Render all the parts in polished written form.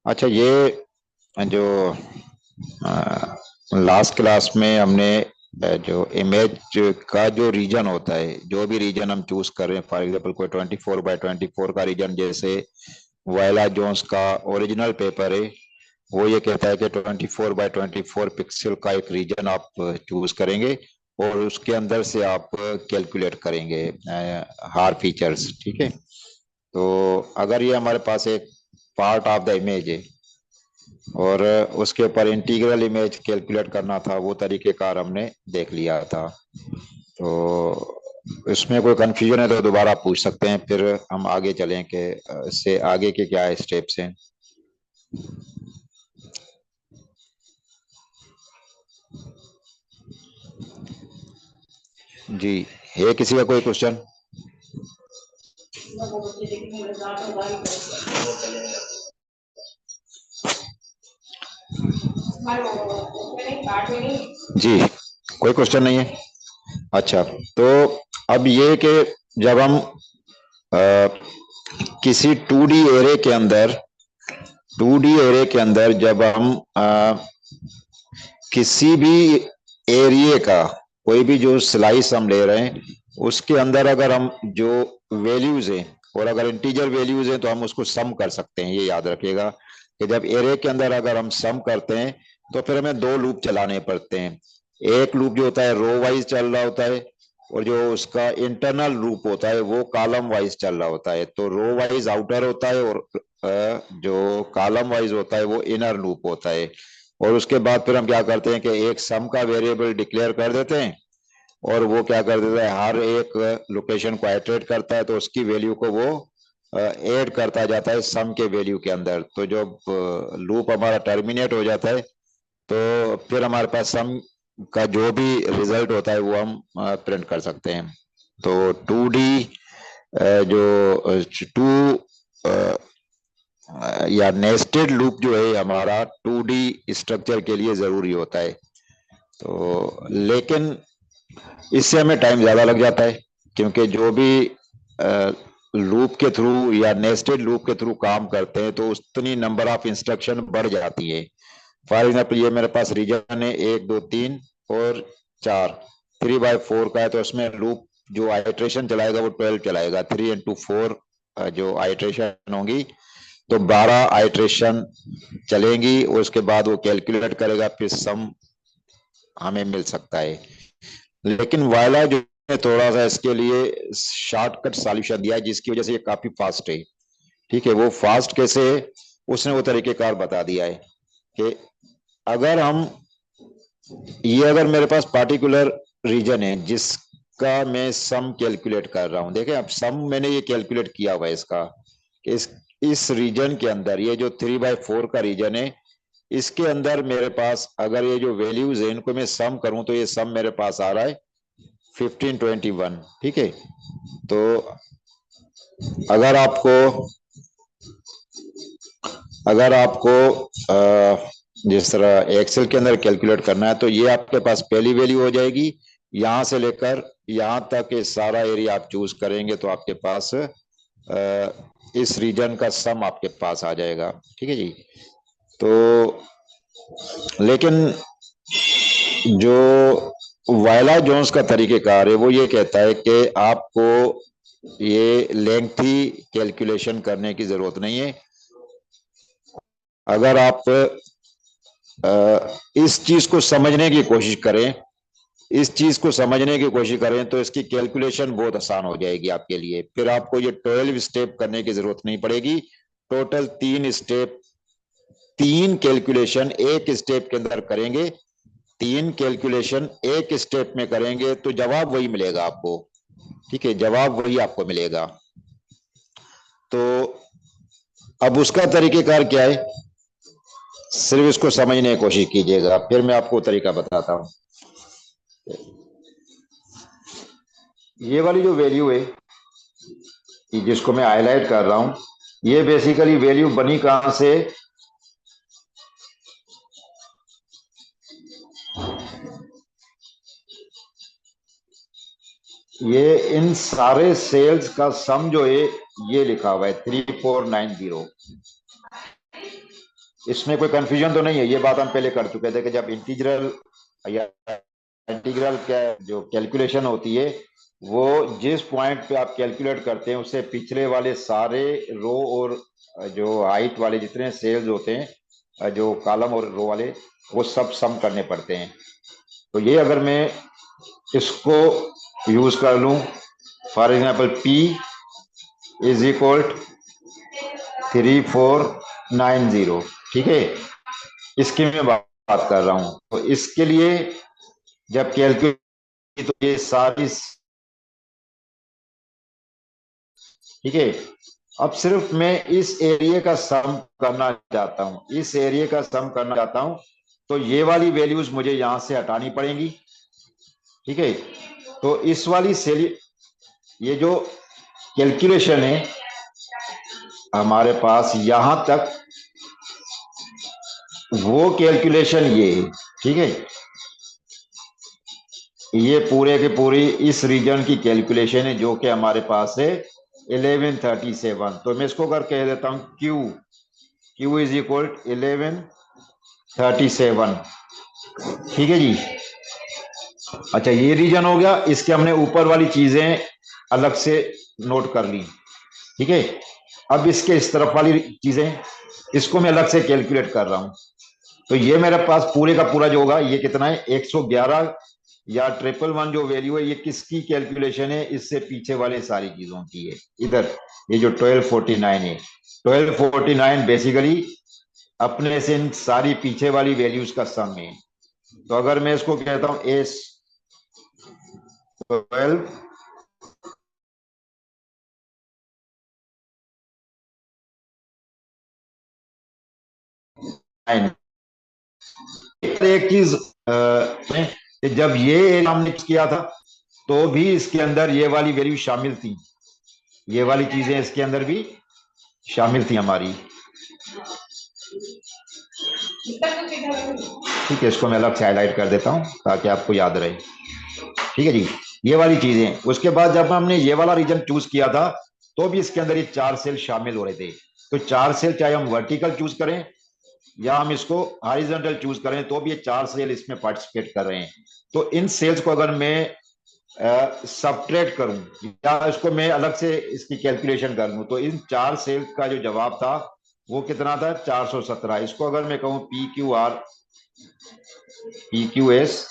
अच्छा, ये जो लास्ट क्लास में हमने जो इमेज का जो रीजन होता है, जो भी रीजन हम चूज कर रहे हैं, फॉर एग्जांपल कोई 24x24 का रीजन, जैसे वायला जोन्स का ओरिजिनल पेपर है, वो ये कहता है कि 24x24 पिक्सल का एक रीजन आप चूज करेंगे और उसके अंदर से आप कैलकुलेट करेंगे हार फीचर्स। ठीक है, तो अगर ये हमारे पास एक पार्ट ऑफ द इमेज है और उसके ऊपर इंटीग्रल इमेज कैलकुलेट करना था, वो तरीकेकार हमने देख लिया था। तो इसमें कोई कंफ्यूजन है तो दोबारा पूछ सकते हैं, फिर हम आगे चलें कि इससे आगे के क्या स्टेप्स हैं। जी, है किसी का कोई क्वेश्चन? जी, कोई क्वेश्चन नहीं है। अच्छा, तो अब ये कि जब हम किसी 2D एरे के अंदर 2D एरे के अंदर जब हम किसी भी एरिया का कोई भी जो स्लाइस हम ले रहे हैं, उसके अंदर अगर हम जो वैल्यूज हैं, और अगर इंटीजर वैल्यूज हैं तो हम उसको सम कर सकते हैं। ये याद रखिएगा कि जब एरे के अंदर अगर हम सम करते हैं तो फिर हमें दो लूप चलाने पड़ते हैं। एक लूप जो होता है रो वाइज चल रहा होता है, और जो उसका इंटरनल लूप होता है वो कॉलम वाइज चल रहा होता है। तो रो वाइज आउटर होता है और जो कॉलम वाइज होता है वो इनर लूप होता है। और उसके बाद फिर हम क्या करते हैं कि एक सम का वेरिएबल डिक्लेयर कर देते हैं, और वो क्या कर देता है, हर एक लोकेशन को आइटरेट करता है, तो उसकी वैल्यू को वो ऐड करता जाता है सम के वैल्यू के अंदर। तो जब लूप हमारा टर्मिनेट हो जाता है तो फिर हमारे पास सम का जो भी रिजल्ट होता है वो हम प्रिंट कर सकते हैं। तो 2D जो टू या नेस्टेड लूप जो है हमारा 2D स्ट्रक्चर के लिए जरूरी होता है। तो लेकिन इससे हमें टाइम ज्यादा लग जाता है, क्योंकि जो भी लूप के थ्रू या नेस्टेड लूप के थ्रू काम करते हैं तो उतनी नंबर ऑफ इंस्ट्रक्शन बढ़ जाती है। फॉर एग्जाम्पल ये मेरे पास रीजन है 1 2 3 और 4, 3x4 का है, तो उसमें लूप जो आइट्रेशन चलाएगा वो 12 चलाएगा। 3 into 4 जो आइट्रेशन होंगी, तो 12 आइट्रेशन चलेंगी, और उसके बाद वो कैलकुलेट करेगा, फिर सम हमें मिल सकता है। लेकिन वायला जो है थोड़ा सा इसके लिए शॉर्टकट सॉल्यूशन दिया है, जिसकी वजह से ये काफी फास्ट है। ठीक है, वो फास्ट कैसे है, उसने वो तरीकेकार बता दिया है कि अगर हम ये अगर मेरे पास पार्टिकुलर रीजन है जिसका मैं सम कैलकुलेट कर रहा हूं, देखें अब सम मैंने ये कैलकुलेट किया हुआ है इसका, इस रीजन के अंदर ये जो 3x4 का रीजन है, इसके अंदर मेरे पास अगर ये जो वैल्यूज है इनको मैं सम करूं तो ये सम मेरे पास आ रहा है 1521। ठीक है, तो अगर आपको अगर आपको जिस तरह एक्सेल के अंदर कैलकुलेट करना है, तो ये आपके पास पहली वैल्यू हो जाएगी। यहां से लेकर यहां तक ये सारा एरिया आप चूज करेंगे तो आपके पास इस रीजन का सम आपके पास आ जाएगा। ठीक है जी। तो लेकिन जो वायला जोन्स का तरीकेकार है वो ये कहता है कि आपको ये लेंथी कैलकुलेशन करने की जरूरत नहीं है। अगर आप इस चीज को समझने की कोशिश करें, तो इसकी कैलकुलेशन बहुत आसान हो जाएगी आपके लिए। फिर आपको ये 12 स्टेप करने की जरूरत नहीं पड़ेगी। टोटल 3 स्टेप, 3 कैलकुलेशन एक स्टेप के अंदर करेंगे। 3 कैलकुलेशन एक स्टेप में करेंगे तो जवाब वही मिलेगा आपको। ठीक है, जवाब वही आपको मिलेगा। तो अब उसका तरीकेकार क्या है, सिर्फ इसको समझने की कोशिश कीजिएगा, फिर मैं आपको तरीका बताता हूं। ये वाली जो वैल्यू है जिसको मैं हाईलाइट कर रहा हूं, ये बेसिकली वैल्यू बनी कहां से, ये इन सारे सेल्स का सम जो है ये लिखा हुआ है 3490। इसमें कोई कंफ्यूजन तो नहीं है, ये बात हम पहले कर चुके थे कि जब इंटीग्रल या इंटीग्रल क्या जो कैलकुलेशन होती है, वो जिस पॉइंट पे आप कैलकुलेट करते हैं उससे पिछले वाले सारे रो और जो हाइट वाले जितने सेल्स होते हैं, जो कॉलम और रो वाले, वो सब सम करने पड़ते हैं। तो ये अगर मैं इसको यूज कर लूं, for example P is equal 3490, ठीक है, इसकी मैं बात कर रहा हूं। तो इसके लिए जब कैलकुलेट, तो ये सारी, ठीक है, अब सिर्फ मैं इस एरिया का सम करना चाहता हूं, इस एरिया का सम करना चाहता हूं, तो ये वाली वैल्यूज मुझे यहां से हटानी पड़ेंगी, ठीक है। तो इस वाली सेल, ये जो कैलकुलेशन है हमारे पास यहां तक, वो कैलकुलेशन ये है, ठीक है, ये पूरे के पूरी इस रीजन की कैलकुलेशन है जो कि हमारे पास है 1137। तो मैं इसको कर कह देता हूं Q, Q इज इक्वल 1137, ठीक है जी। अच्छा, ये रीजन हो गया, इसके हमने ऊपर वाली चीजें अलग से नोट कर ली, ठीक है। अब इसके इस तरफ वाली चीजें, इसको मैं अलग से कैलकुलेट कर रहा हूं। तो ये मेरे पास पूरे का पूरा जो होगा ये कितना है, 111 या 111 जो वैल्यू है, ये किसकी कैलकुलेशन है, इससे पीछे वाले सारी चीजों की है। इधर ये जो 1249 है, 1249 बेसिकली अपने से इन सारी पीछे वाली वैल्यूज का सम है। तो अगर मैं इसको कहता हूं एस 12, एक चीज जब ये हमने किया था तो भी इसके अंदर ये वाली वैल्यू शामिल थी, ये वाली चीजें इसके अंदर भी शामिल थी हमारी, ठीक है। इसको मैं अलग से हाईलाइट कर देता हूं ताकि आपको याद रहे, ठीक है जी। ये वाली चीजें, उसके बाद जब हमने ये वाला रीजन चूज किया था तो भी इसके अंदर ये 4 सेल शामिल हो रहे थे। तो 4 सेल चाहे हम वर्टिकल चूज करें या हम इसको हॉरिजॉन्टल चूज करें, तो भी ये 4 सेल इसमें पार्टिसिपेट कर रहे हैं। तो इन सेल्स को अगर मैं सब्ट्रैक्ट करूं या इसको मैं अलग से इसकी कैलकुलेशन कर लूं, तो इन 4 सेल्स का जो जवाब था वो कितना था, 417। इसको अगर मैं कहूं P Q R, P Q S,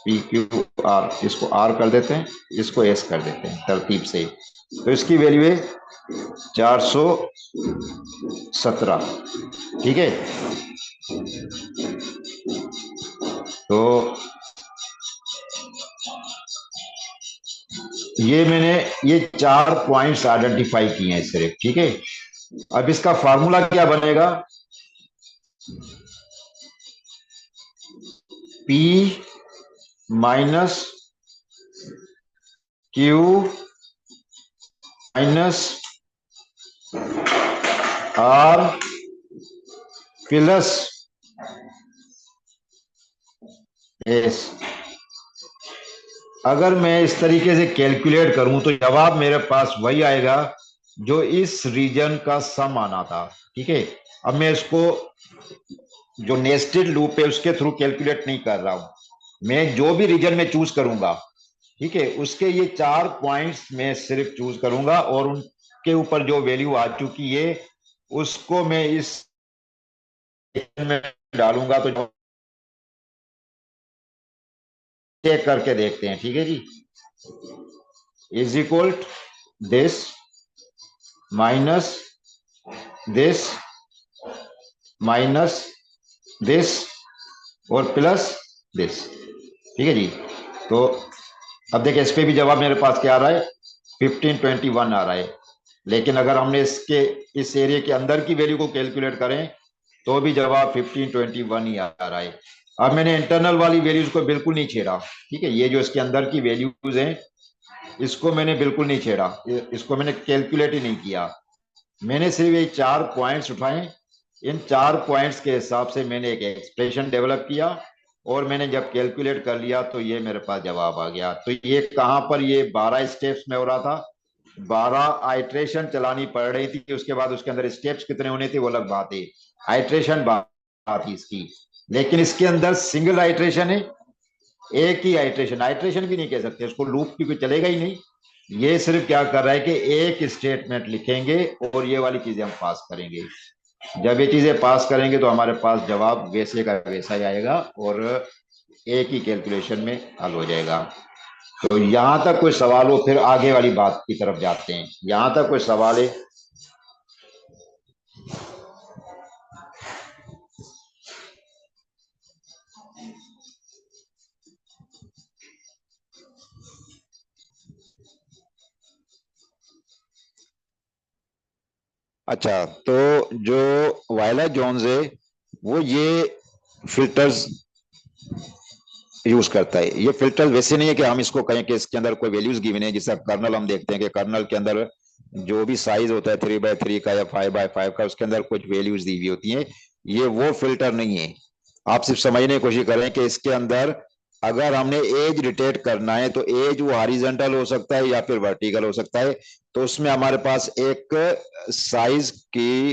P Q R, इसको आर कर देते हैं, इसको एस कर देते हैं तरतीब से। तो इसकी वैल्यू है 417, ठीक है। तो ये मैंने ये 4 पॉइंट्स आइडेंटिफाई किए हैं सिर्फ, ठीक है। अब इसका फार्मूला क्या बनेगा, P minus Q minus R plus S। अगर मैं इस तरीके से कैलकुलेट करूं तो जवाब मेरे पास वही आएगा जो इस रीजन का सम आना था, ठीक है। अब मैं इसको जो नेस्टेड लूप है उसके थ्रू कैलकुलेट नहीं कर रहा हूं, मैं जो भी रीजन में चूज करूंगा, ठीक है, उसके ये 4 पॉइंट्स मैं सिर्फ चूज करूंगा और उनके ऊपर जो वैल्यू आ चुकी है उसको मैं इस में डालूंगा। तो चेक करके देखते हैं, ठीक है जी। Is equal this minus this minus this और प्लस दिस, ठीक है जी। तो अब देखिए इस पे भी जवाब मेरे पास क्या आ रहा है, 1521 आ रहा है। लेकिन अगर हमने इसके इस एरिया के अंदर की वैल्यू को कैलकुलेट करें तो भी जवाब 1521 ही आ रहा है। अब मैंने इंटरनल वाली वैल्यूज को बिल्कुल नहीं छेड़ा, ठीक है, ये जो इसके अंदर की वैल्यूज हैं इसको मैंने बिल्कुल नहीं छेड़ा, इसको मैंने कैलकुलेट ही नहीं किया। मैंने सिर्फ ये 4 पॉइंट्स उठाए, इन 4 पॉइंट्स के हिसाब से मैंने एक एक्सप्रेशन डेवलप किया और मैंने जब कैलकुलेट कर लिया तो ये मेरे पास जवाब आ गया। तो ये कहां पर, ये 12 स्टेप्स में हो रहा था, 12 आइट्रेशन चलानी पड़ रही थी, उसके बाद उसके अंदर स्टेप्स कितने होने थे वो अलग बात है, आइट्रेशन बात थी इसकी। लेकिन इसके अंदर सिंगल आइट्रेशन है, एक ही आइट्रेशन, आइट्रेशन भी नहीं कह सकते उसको, लूप क्योंकि चलेगा ही नहीं। ये सिर्फ क्या कर रहा है कि एक स्टेटमेंट लिखेंगे और ये वाली चीजें हम पास करेंगे। जब ये चीजें पास करेंगे तो हमारे पास जवाब वैसे का वैसा ही आएगा और एक ही कैलकुलेशन में हल हो जाएगा। तो यहां तक कोई सवाल हो, फिर आगे वाली बात की तरफ जाते हैं। यहां तक कोई सवाल है? अच्छा, तो जो वायला जोन्स है वो ये फिल्टर्स यूज करता है। ये फिल्टर वैसे नहीं है कि हम इसको कहें कि इसके अंदर कोई वैल्यूज गिवन है, जैसा कर्नल हम देखते हैं कि कर्नल के अंदर जो भी साइज होता है 3x3 का या 5x5 का, उसके अंदर कुछ वैल्यूज दी हुई होती हैं। ये वो फिल्टर नहीं है। आप सिर्फ समझने की कोशिश करें कि इसके अंदर अगर हमने एज डिटेक्ट करना है तो एज वो हॉरिजॉन्टल हो सकता है या फिर वर्टिकल हो सकता है। तो उसमें हमारे पास एक साइज की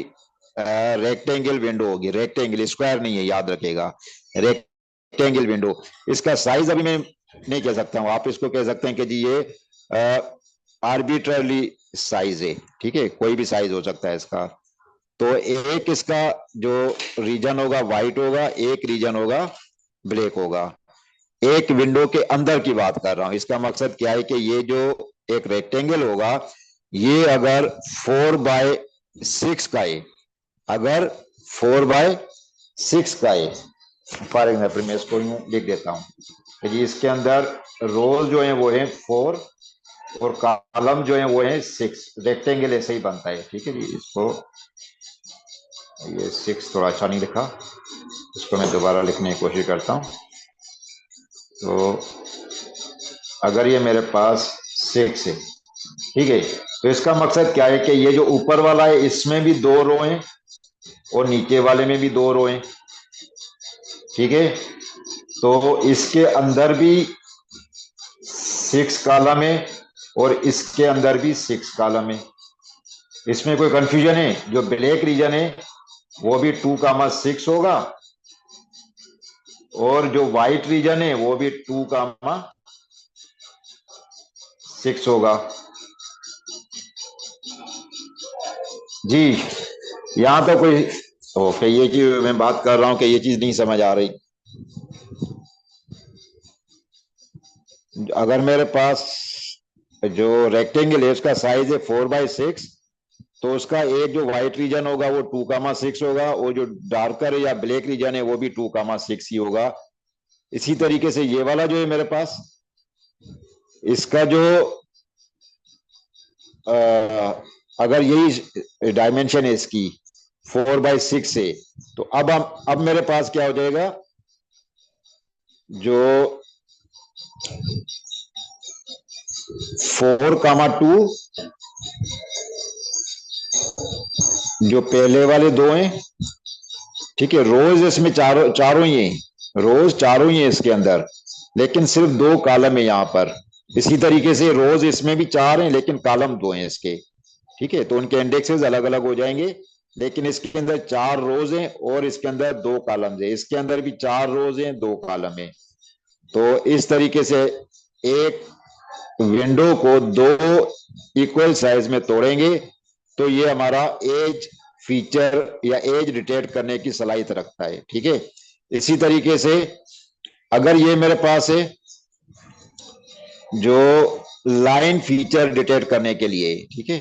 रेक्टेंगल विंडो होगी, रेक्टेंगल, स्क्वायर नहीं है, याद रखेगा, रेक्टेंगल विंडो। इसका साइज अभी मैं नहीं कह सकता हूं, आप इसको कह सकते हैं कि जी ये आर्बिट्रली साइज है, ठीक है, कोई भी साइज हो सकता है इसका। तो एक इसका जो रीजन होगा व्हाइट होगा, एक रीजन होगा ब्लैक होगा। एक विंडो के अंदर की बात कर रहा हूं। इसका मकसद क्या है कि ये जो एक रेक्टेंगल होगा, ये अगर 4x6 का है, अगर 4x6 का है, फॉर एग्जाम्पल मैं इसको यूं लिख देता हूं कि इसके अंदर रोज जो है वो है 4 और कॉलम जो है वो है 6। रेक्टेंगल ऐसे ही बनता है, ठीक है जी। इसको ये 6 थोड़ा अच्छा नहीं लिखा, इसको मैं दोबारा लिखने की कोशिश करता हूं। तो अगर ये मेरे पास 6 है, ठीक है, तो इसका मकसद क्या है कि ये जो ऊपर वाला है इसमें भी 2 रो हैं और नीचे वाले में भी 2 रो हैं, ठीक है। तो इसके अंदर भी 6 कॉलम है और इसके अंदर भी 6 कॉलम है। इसमें कोई कंफ्यूजन है? जो ब्लैक रीजन है वो भी 2,6 होगा और जो व्हाइट रीजन है वो भी 2,6 होगा जी। यहां तो कोई ओके, ये चीज मैं बात कर रहा हूं कि ये चीज नहीं समझ आ रही। अगर मेरे पास जो रेक्टेंगल है उसका साइज है 4x6, तो उसका एक जो व्हाइट रीजन होगा वो 2,6 होगा और जो डार्कर या ब्लैक रीजन है वो भी 2,6 ही होगा। इसी तरीके से ये वाला जो है मेरे पास, इसका जो अगर यही डायमेंशन है इसकी 4x6 है, तो अब मेरे पास क्या हो जाएगा, जो 4,2 जो पहले वाले 2 हैं, ठीक है, रोज इसमें चारों चारों ही हैं, रोज चारों ही हैं इसके अंदर, लेकिन सिर्फ 2 कॉलम है यहाँ पर। इसी तरीके से रोज इसमें भी 4 हैं लेकिन कॉलम 2 हैं इसके, ठीक है। तो उनके इंडेक्सेस अलग अलग हो जाएंगे, लेकिन इसके अंदर 4 रोज हैं और इसके अंदर 2 कॉलम है। इसके अंदर भी 4 रोज हैं, 2 कॉलम है। तो इस तरीके से एक विंडो को 2 इक्वल साइज में तोड़ेंगे तो ये हमारा एज फीचर या एज डिटेक्ट करने की सलाहियत रखता है, ठीक है। इसी तरीके से अगर ये मेरे पास है जो लाइन फीचर डिटेक्ट करने के लिए, ठीक है,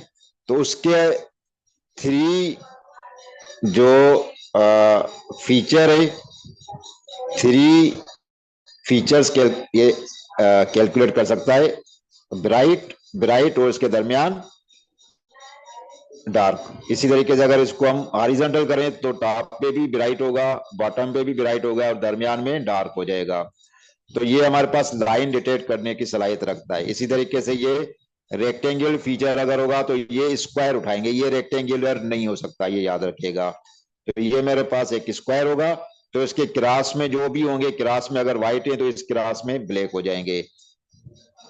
तो उसके 3 जो फीचर है, 3 फीचर्स के ये कैलकुलेट कर सकता है, ब्राइट, ब्राइट और इसके दरमियान डार्क। इसी तरीके से अगर इसको हम हॉरिजॉन्टल करें तो टॉप पे भी ब्राइट होगा, बॉटम पे भी ब्राइट होगा और दरमियान में डार्क हो जाएगा। तो ये हमारे पास लाइन डिटेक्ट करने की सलाहियत रखता है। इसी तरीके से ये रेक्टेंगुलर फीचर अगर होगा तो ये स्क्वायर उठाएंगे, ये रेक्टेंगुलर नहीं हो सकता, ये याद रखिएगा। तो ये मेरे पास एक स्क्वायर होगा, तो इसके क्रॉस में जो भी होंगे, क्रॉस में अगर व्हाइट है तो इस क्रॉस में ब्लैक हो जाएंगे।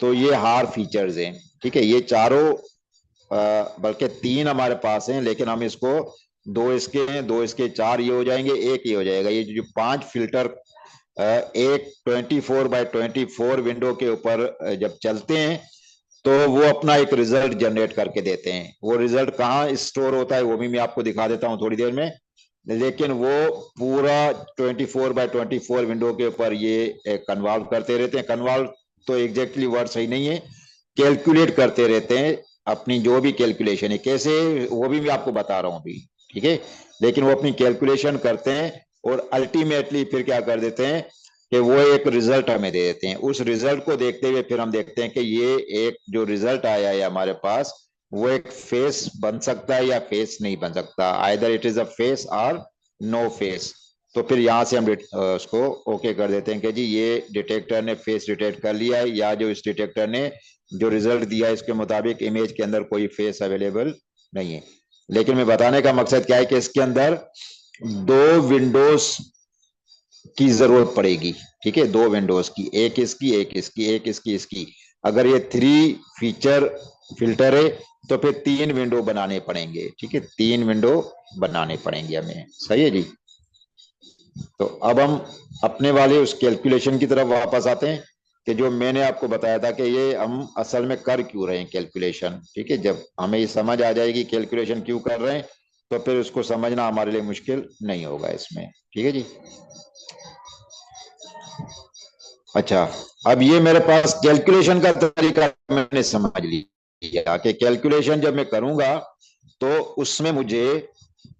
तो ये हार फीचर्स हैं, ठीक है। ये चारों बल्कि तीन हमारे पास हैं, लेकिन हम इसको दो इसके हैं, दो इसके, चार ये हो जाएंगे, एक ये हो जाएगा। ये जो पांच फिल्टर एक 24x24 विंडो के ऊपर जब चलते हैं तो वो अपना एक रिजल्ट जनरेट करके देते हैं। वो रिजल्ट कहाँ स्टोर होता है वो भी मैं आपको दिखा देता हूँ थोड़ी देर में, लेकिन वो पूरा 24x24 विंडो के ऊपर ये कन्वॉल्व करते रहते हैं। कन्वॉल्व तो एग्जैक्टली वर्ड सही नहीं है, कैलकुलेट करते रहते हैं अपनी जो भी कैलकुलेशन है। कैसे, वो भी मैं आपको बता रहा हूँ अभी, ठीक है। लेकिन वो अपनी कैलकुलेशन करते हैं और अल्टीमेटली फिर क्या कर देते हैं कि वो एक रिजल्ट हमें दे देते हैं। उस रिजल्ट को देखते हुए फिर हम देखते हैं कि ये एक जो रिजल्ट आया है हमारे पास, वो एक फेस बन सकता है या फेस नहीं बन सकता, either it is a face और नो फेस। तो फिर यहां से हम उसको ओके कर देते हैं कि जी ये डिटेक्टर ने फेस डिटेक्ट कर लिया है, या जो इस डिटेक्टर ने जो रिजल्ट दिया है इसके मुताबिक इमेज के अंदर कोई फेस अवेलेबल नहीं है। लेकिन मैं बताने का मकसद क्या है कि इसके अंदर दो विंडोज की जरूरत पड़ेगी, ठीक है, दो विंडोज की, एक इसकी एक इसकी एक इसकी इसकी। अगर ये थ्री फीचर फिल्टर है तो फिर तीन विंडो बनाने पड़ेंगे, ठीक है, तीन विंडो बनाने पड़ेंगे हमें। सही है जी। तो अब हम अपने वाले उस कैलकुलेशन की तरफ वापस आते हैं कि जो मैंने आपको बताया था कि ये हम असल में कर क्यों रहे हैं कैलकुलेशन, ठीक है। जब हमें ये समझ आ जाएगी कैलकुलेशन क्यों कर रहे हैं तो फिर उसको समझना हमारे लिए मुश्किल नहीं होगा इसमें, ठीक है जी। अच्छा, अब ये मेरे पास कैलकुलेशन का तरीका मैंने समझ लिया कि कैलकुलेशन जब मैं करूंगा तो उसमें मुझे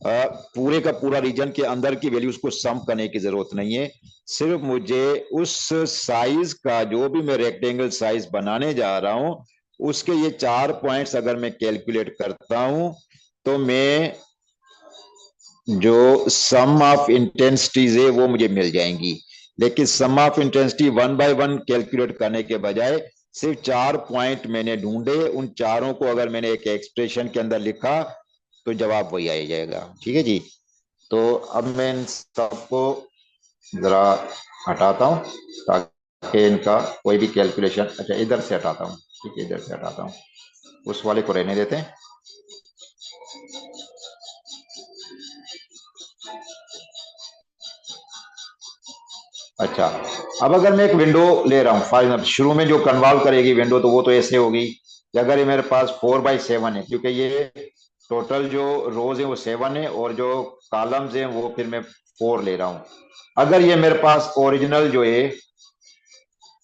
पूरे का पूरा रीजन के अंदर की वैल्यूज को सम करने की जरूरत नहीं है। सिर्फ मुझे उस साइज का, जो भी मैं रेक्टेंगल साइज बनाने जा रहा हूं, उसके ये चार पॉइंट्स अगर मैं कैलकुलेट करता हूं तो मैं जो सम ऑफ इंटेंसिटीज है वो मुझे मिल जाएंगी। लेकिन sum of intensity one by one calculate करने के बजाय सिर्फ चार पॉइंट मैंने ढूंढे, उन चारों को अगर मैंने एक एक्सप्रेशन के अंदर लिखा तो जवाब वही आ जाएगा, ठीक है जी। तो अब मैं इन सबको जरा हटाता हूं ताकि इनका कोई भी कैलकुलेशन, अच्छा इधर से हटाता हूं, ठीक है, इधर से हटाता हूं, उस वाले को रहने देते हैं। अच्छा, अब अगर मैं एक विंडो ले रहा हूँ फॉर एग्जाम्पल, शुरू में जो कन्वॉल्व करेगी विंडो तो वो तो ऐसे होगी कि अगर ये मेरे पास 4x7 है, क्योंकि ये टोटल जो रोज है वो 7 है और जो कॉलम्स हैं वो फिर मैं 4 ले रहा हूँ। अगर ये मेरे पास ओरिजिनल जो है,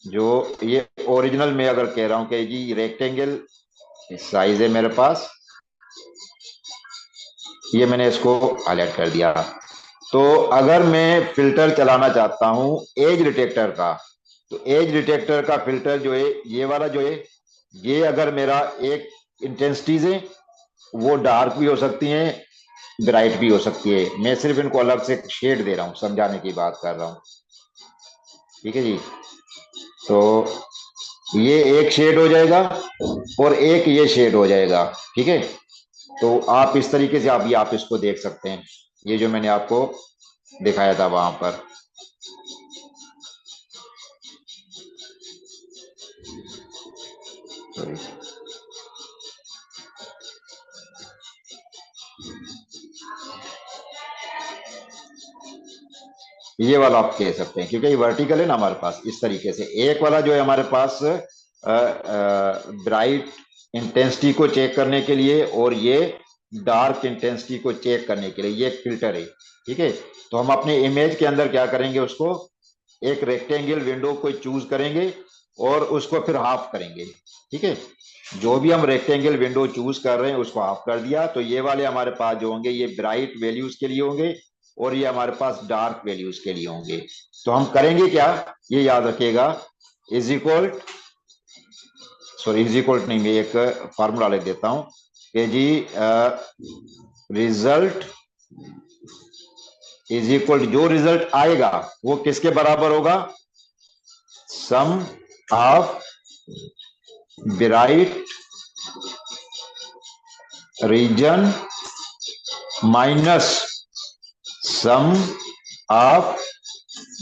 जो ये ओरिजिनल में अगर कह रहा हूँ कि जी रेक्टेंगल साइज है मेरे पास, ये मैंने इसको हाईलाइट कर दिया। तो अगर मैं फिल्टर चलाना चाहता हूं एज डिटेक्टर का, तो एज डिटेक्टर का फिल्टर जो है ये वाला जो है, ये अगर मेरा एक इंटेंसिटीज है वो डार्क भी हो सकती है, ब्राइट भी हो सकती है। मैं सिर्फ इनको अलग से शेड दे रहा हूं, समझाने की बात कर रहा हूं, ठीक है जी। तो ये एक शेड हो जाएगा और एक ये शेड हो जाएगा, ठीक है। तो आप इस तरीके से आप इसको देख सकते हैं, ये जो मैंने आपको दिखाया था वहां पर। सॉरी, ये वाला आप कह सकते हैं क्योंकि ये वर्टिकल है ना हमारे पास। इस तरीके से एक वाला जो है हमारे पास ब्राइट इंटेंसिटी को चेक करने के लिए और ये डार्क इंटेंसिटी को चेक करने के लिए, ये एक फिल्टर है, ठीक है। तो हम अपने इमेज के अंदर क्या करेंगे, उसको एक रेक्टेंगल विंडो को चूज करेंगे और उसको फिर हाफ करेंगे, ठीक है। जो भी हम रेक्टेंगल विंडो चूज कर रहे हैं उसको हाफ कर दिया, तो ये वाले हमारे पास जो होंगे ये ब्राइट वैल्यूज के लिए होंगे और ये हमारे पास डार्क वैल्यूज के लिए होंगे। तो हम करेंगे क्या, ये याद रखिएगा, is equal, sorry is equal नहीं, मैं एक फार्मूला लिख देता हूं कि जी रिजल्ट इज इक्वल, जो रिजल्ट आएगा वो किसके बराबर होगा, sum of bright region minus sum of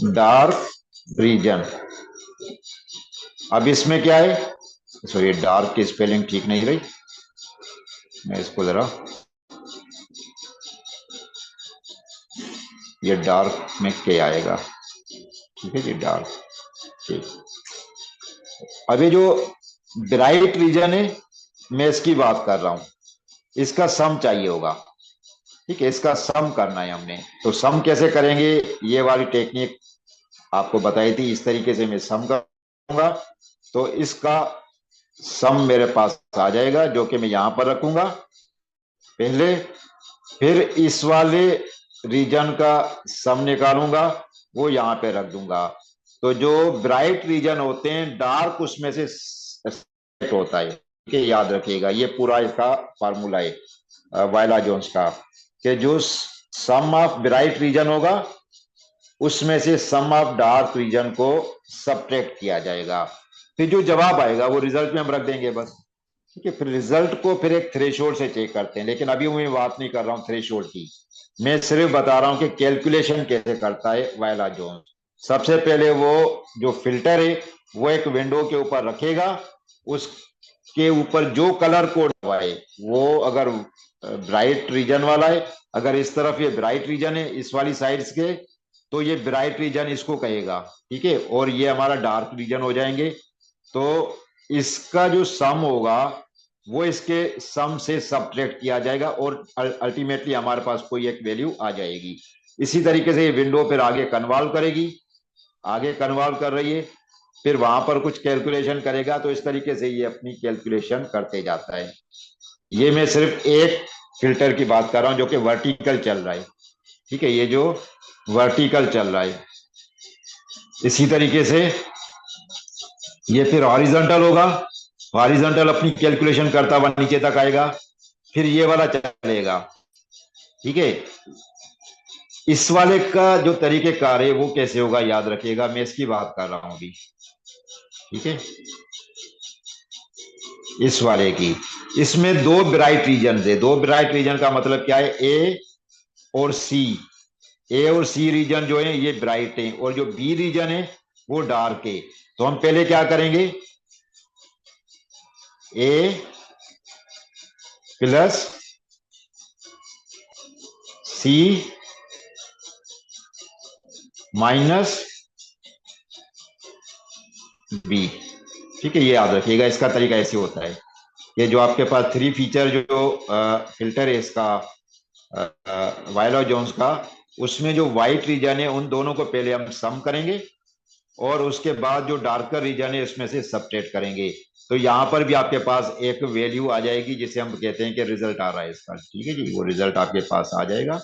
dark region. अब इसमें क्या है, सॉरी डार्क की स्पेलिंग ठीक नहीं रही, मैं इसको जरा ये डार्क में के आएगा, ठीक है जी, डार्क। ठीक, अभी जो ब्राइट रीजन है मैं इसकी बात कर रहा हूं, इसका सम चाहिए होगा। ठीक है, इसका सम करना है हमने, तो सम कैसे करेंगे, ये वाली टेक्निक आपको बताई थी, इस तरीके से मैं सम करूंगा। तो इसका सम मेरे पास आ जाएगा जो कि मैं यहां पर रखूंगा पहले, फिर इस वाले रीजन का सम निकालूंगा, वो यहां पे रख दूंगा। तो जो ब्राइट रीजन होते हैं डार्क उसमें से सेट होता है, ठीक है, याद रखिएगा ये पूरा इसका फार्मूला है वायला जोन्स का, कि जो सम ऑफ ब्राइट रीजन होगा उसमें से सम ऑफ डार्क रीजन को सब्ट्रैक्ट किया जाएगा, फिर जो जवाब आएगा वो रिजल्ट में हम रख देंगे बस। ठीक है, फिर रिजल्ट को फिर एक थ्रेशोल्ड से चेक करते हैं, लेकिन अभी मैं बात नहीं कर रहा हूं थ्रेशोल्ड की, मैं सिर्फ बता रहा हूं कि कैलकुलेशन कैसे करता है वायला जोन्स। सबसे पहले वो जो फिल्टर है वो एक विंडो के ऊपर रखेगा, उसके ऊपर जो कलर कोड हुआ है वो अगर ब्राइट रीजन वाला है, अगर इस तरफ ये ब्राइट रीजन है इस वाली साइड्स के, तो ये ब्राइट रीजन इसको कहेगा, ठीक है, और ये हमारा डार्क रीजन हो जाएंगे। तो इसका जो सम होगा वो इसके सम से सब्ट्रैक्ट किया जाएगा और अल्टीमेटली हमारे पास कोई एक वैल्यू आ जाएगी। इसी तरीके से ये विंडो फिर आगे कन्वॉल्व करेगी, आगे कन्वॉल्व कर रही है, फिर वहां पर कुछ कैलकुलेशन करेगा, तो इस तरीके से ये अपनी कैलकुलेशन करते जाता है। ये मैं सिर्फ एक फिल्टर की बात कर रहा हूं जो कि वर्टिकल चल रहा है, ठीक है, ये जो वर्टिकल चल रहा है। इसी तरीके से ये फिर हॉरिजॉन्टल होगा, हॉरिजॉन्टल अपनी कैलकुलेशन करता हुआ नीचे तक आएगा, फिर ये वाला चलेगा, ठीक है। इस वाले का जो तरीके कार है वो कैसे होगा याद रखिएगा, मैं इसकी बात कर रहा हूं अभी, ठीक है, इस वाले की। इसमें दो ब्राइट रीजन है, दो ब्राइट रीजन का मतलब क्या है, ए और सी। ए और सी रीजन जो है ये ब्राइट है और जो बी रीजन है वो डार्क है। तो हम पहले क्या करेंगे, ए प्लस सी माइनस बी, ठीक है, ये याद रखिएगा, इसका तरीका ऐसे होता है। ये जो आपके पास थ्री फीचर जो फिल्टर है इसका वायला जोन्स का, उसमें जो व्हाइट रीजन है उन दोनों को पहले हम सम करेंगे और उसके बाद जो डार्कर रीजन है उसमें से सबट्रैक्ट करेंगे। तो यहाँ पर भी आपके पास एक वैल्यू आ जाएगी जिसे हम कहते हैं कि रिजल्ट आ रहा है इसका, ठीक है जी, वो रिजल्ट आपके पास आ जाएगा।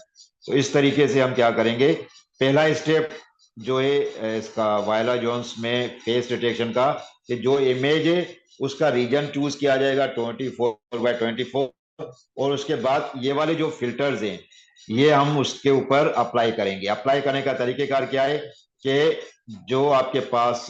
तो इस तरीके से हम क्या करेंगे, पहला स्टेप जो है इसका वायला जोन्स में फेस डिटेक्शन का, कि जो इमेज है उसका रीजन चूज किया जाएगा 24x24, और उसके बाद ये वाले जो फिल्टर्स हैं ये हम उसके ऊपर अप्लाई करेंगे। अप्लाई करने का तरीकेकार क्या है कि जो आपके पास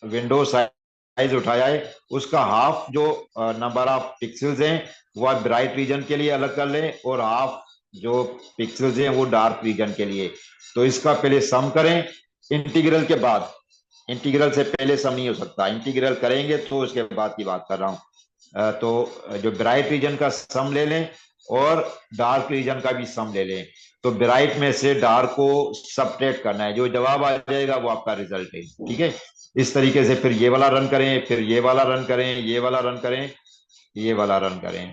विंडो साइज उठाया है उसका हाफ जो नंबर ऑफ पिक्सल्स हैं वो आप ब्राइट रीजन के लिए अलग कर लें और हाफ जो पिक्सल्स हैं वो डार्क रीजन के लिए। तो इसका पहले सम करें इंटीग्रल के बाद, इंटीग्रल से पहले सम नहीं हो सकता, इंटीग्रल करेंगे तो उसके बाद की बात कर रहा हूं। तो जो ब्राइट रीजन का सम ले लें और डार्क रीजन का भी सम ले लें, तो ब्राइट में से डार्क को सबट्रैक्ट करना है, जो जवाब आ जाएगा वो आपका रिजल्ट है, ठीक है। इस तरीके से फिर ये वाला रन करें, फिर ये वाला रन करें, ये वाला रन करें, ये वाला रन करें।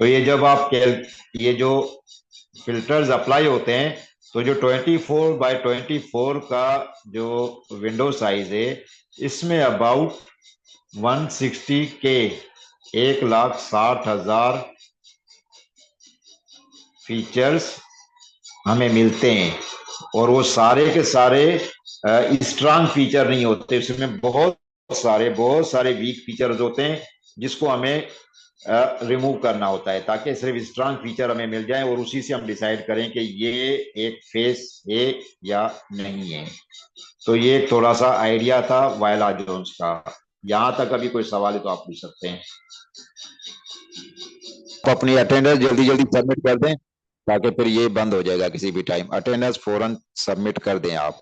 तो ये जब आप ये जो फिल्टर्स अप्लाई होते हैं, तो जो 24x24 का जो विंडो साइज है इसमें अबाउट 160K 1,60,000 फीचर्स हमें मिलते हैं, और वो सारे के सारे स्ट्रांग फीचर नहीं होते, उसमें बहुत सारे वीक फीचर्स होते हैं जिसको हमें रिमूव करना होता है, ताकि सिर्फ स्ट्रांग फीचर हमें मिल जाए और उसी से हम डिसाइड करें कि ये एक फेस है या नहीं है। तो ये थोड़ा सा आइडिया था वायला जोन्स का। यहां तक अभी कोई सवाल है तो आप पूछ सकते हैं। आप अपनी अटेंडेंस जल्दी जल्दी सबमिट कर दें ताकि फिर ये बंद हो जाएगा किसी भी टाइम, अटेंडेंस फौरन सबमिट कर दें आप।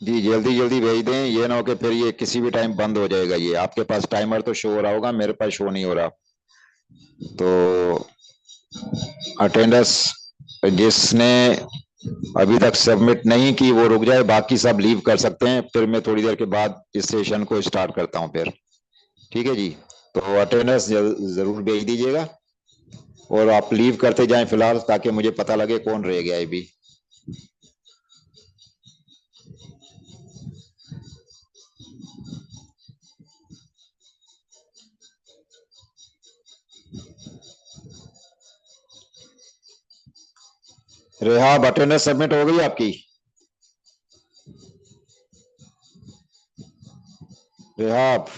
जी जल्दी जल्दी भेज दें, ये ना हो कि फिर ये किसी भी टाइम बंद हो जाएगा। ये आपके पास टाइमर तो शो हो रहा होगा, मेरे पास शो नहीं हो रहा। तो अटेंडेंस जिसने अभी तक सबमिट नहीं की वो रुक जाए, बाकी सब लीव कर सकते हैं। फिर मैं थोड़ी देर के बाद इस सेशन को स्टार्ट करता हूँ फिर। ठीक है जी। तो अटेंडेंस जरूर भेज दीजिएगा, और आप लीव करते जाएं फिलहाल, ताकि मुझे पता लगे कौन रह गया है अभी। रेहाब अटेंडेंस सबमिट हो गई आपकी? रेहाब।